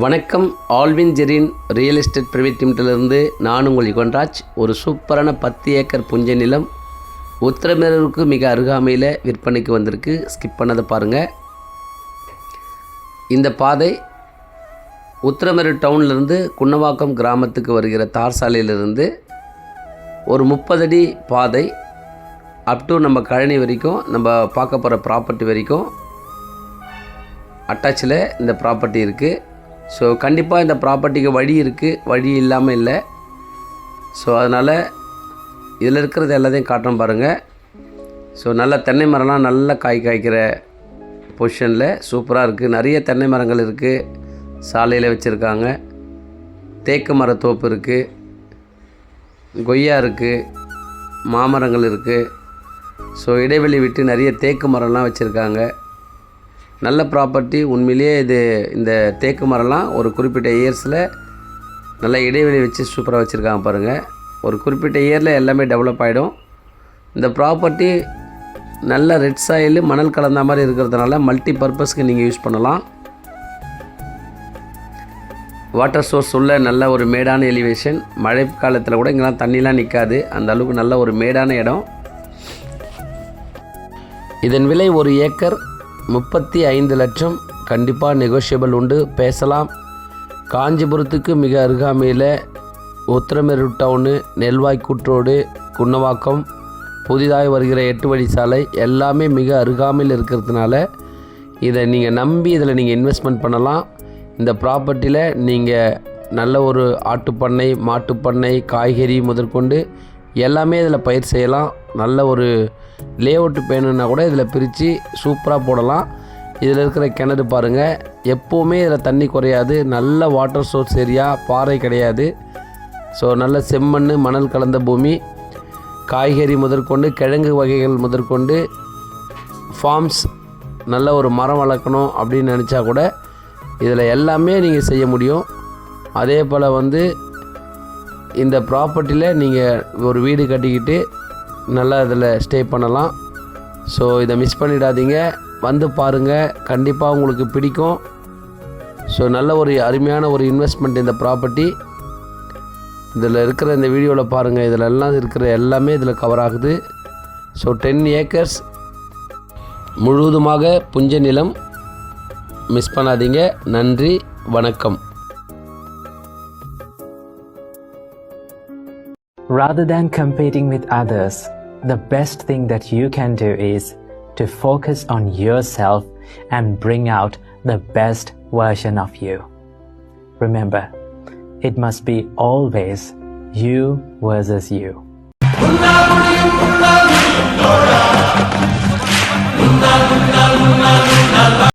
வணக்கம். Alwin Jerin real estate private லிமிட்டிலிருந்து நான் உங்கள் யுகன்ராஜ். ஒரு சூப்பரான 10 ஏக்கர் புஞ்ச நிலம் உத்திரமேரூருக்கு மிக அருகாமையில் விற்பனைக்கு வந்திருக்கு. ஸ்கிப் பண்ணதை பாருங்கள். இந்த பாதை உத்திரமேரூர் டவுன்லேருந்து குன்னவாக்கம் கிராமத்துக்கு வருகிற தார் சாலையிலிருந்து ஒரு 30 அடி பாதை அப் டு நம்ம கழனி வரைக்கும், நம்ம பார்க்க போகிற ப்ராப்பர்ட்டி வரைக்கும் அட்டாச்சில் இந்த ப்ராப்பர்ட்டி இருக்குது. ஸோ கண்டிப்பாக இந்த ப்ராப்பர்ட்டிக்கு வழி இருக்குது, வழி இல்லாமல் இல்லை. ஸோ அதனால் இதில் இருக்கிறது எல்லாத்தையும் காட்டுறோம் பாருங்கள். ஸோ நல்ல தென்னை மரம்லாம் நல்ல காய்க்கிற பொசிஷனில் சூப்பராக இருக்குது. நிறைய தென்னை மரங்கள் இருக்குது, சாலையில் வச்சுருக்காங்க. தேக்கு மரத்தோப்பு இருக்குது, கொய்யா இருக்குது, மாமரங்கள் இருக்குது. ஸோ இடைவெளி விட்டு நிறைய தேக்கு மரம்லாம் வச்சுருக்காங்க. நல்ல ப்ராப்பர்ட்டி உண்மையிலேயே. இந்த தேக்கு மரம்லாம் ஒரு குறிப்பிட்ட இயர்ஸில் நல்ல இடைவெளி வச்சு சூப்பராக வச்சுருக்காங்க பாருங்கள். ஒரு குறிப்பிட்ட இயரில் எல்லாமே டெவலப் ஆகிடும். இந்த ப்ராப்பர்ட்டி நல்ல ரெட் சாயில் மணல் கலந்த மாதிரி இருக்கிறதுனால மல்டி பர்பஸ்க்கு நீங்கள் யூஸ் பண்ணலாம். வாட்டர் சோர்ஸ் உள்ள நல்ல ஒரு மேடான எலிவேஷன். மழை காலத்தில் கூட இங்கெல்லாம் தண்ணிலாம் நிற்காது, அந்த அளவுக்கு நல்ல ஒரு மேடான இடம். இதன் விலை 1 ஏக்கர் 35 லட்சம். கண்டிப்பாக நெகோஷியபிள் உண்டு, பேசலாம். காஞ்சிபுரத்துக்கு மிக அருகாமையில் உத்திரமேரூர் டவுனு, நெல்வாய்க்கூட் ரோடு, குன்னவாக்கம், புதிதாக வருகிற 8 வழி சாலை எல்லாமே மிக அருகாமையில் இருக்கிறதுனால இதை நீங்கள் நம்பி இதில் நீங்கள் இன்வெஸ்ட்மெண்ட் பண்ணலாம். இந்த ப்ராப்பர்ட்டியில் நீங்கள் நல்ல ஒரு ஆட்டுப்பண்ணை, மாட்டுப்பண்ணை, காய்கறி முதற்கொண்டு எல்லாமே இதில் பயிர் செய்யலாம். நல்ல ஒரு லேஅவுட் வேணுன்னா கூட இதில் பிரித்து சூப்பராக போடலாம். இதில் இருக்கிற கிணறு பாருங்கள், எப்போவுமே இதில் தண்ணி குறையாது. நல்ல வாட்டர் சோர்ஸ் ஏரியா, பாறை கிடையாது. ஸோ நல்ல செம்மண், மணல் கலந்த பூமி. காய்கறி முதற்கொண்டு, கிழங்கு வகைகள் முதற்கொண்டு, ஃபார்ம்ஸ், நல்ல ஒரு மரம் வளர்க்கணும் அப்படின்னு நினச்சா கூட இதில் எல்லாமே நீங்கள் செய்ய முடியும். அதே போல் இந்த ப்ராப்பர்ட்டியில் நீங்கள் ஒரு வீடு கட்டிக்கிட்டு நல்லா இதில் ஸ்டே பண்ணலாம். ஸோ இதை மிஸ் பண்ணிடாதீங்க, வந்து பாருங்கள், கண்டிப்பாக உங்களுக்கு பிடிக்கும். ஸோ நல்ல ஒரு அருமையான ஒரு இன்வெஸ்ட்மெண்ட் இந்த ப்ராப்பர்ட்டி. இதில் இருக்கிற இந்த வீடியோவில் பாருங்கள், இதில் எல்லாம் இருக்கிற எல்லாமே இதில் கவர் ஆகுது. ஸோ 10 ஏக்கர்ஸ் முழுவதுமாக புஞ்ச நிலம். மிஸ் பண்ணாதீங்க. நன்றி, வணக்கம். Rather than competing with others, the best thing that you can do is to focus on yourself and bring out the best version of you. Remember, it must be always you versus you.